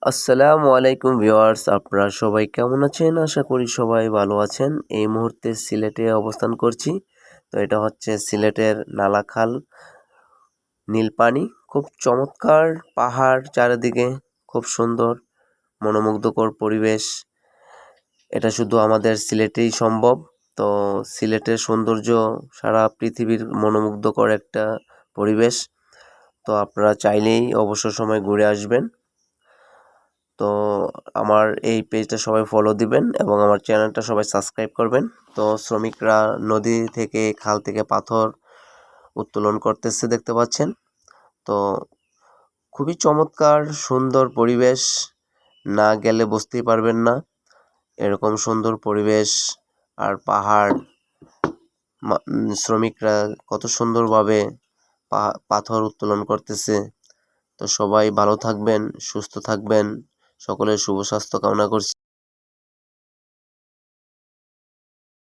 আসসালামু আলাইকুম ভিউয়ার্স, আপনারা সবাই কেমন আছেন? আশা করি সবাই ভালো আছেন। এই মুহূর্তে সিলেটে অবস্থান করছি। তো এটা হচ্ছে সিলেটের নালাখাল, নীল পানি, খুব চমৎকার পাহাড় চারিদিকে, খুব সুন্দর মনোমুগ্ধকর পরিবেশ। এটা শুধু আমাদের সিলেটেই সম্ভব। তো সিলেটের সৌন্দর্য সারা পৃথিবীর মনোমুগ্ধকর একটা পরিবেশ। তো আপনারা চাইলেই অবসর সময় ঘুরে আসবেন। তো আমার এই পেজটা সবাই ফলো দিবেন এবং আমার চ্যানেলটা সবাই সাবস্ক্রাইব করবেন। তো শ্রমিকরা নদী থেকে, খাল থেকে পাথর উত্তোলন করতেছে দেখতে পাচ্ছেন। তো খুবই চমৎকার সুন্দর পরিবেশ, না গেলে বুঝতেই পারবেন না এরকম সুন্দর পরিবেশ আর পাহাড়। শ্রমিকরা কত সুন্দরভাবে পাথর উত্তোলন করতেছে। তো সবাই ভালো থাকবেন, সুস্থ থাকবেন, সকলের শুভ স্বাস্থ্য কামনা করছি।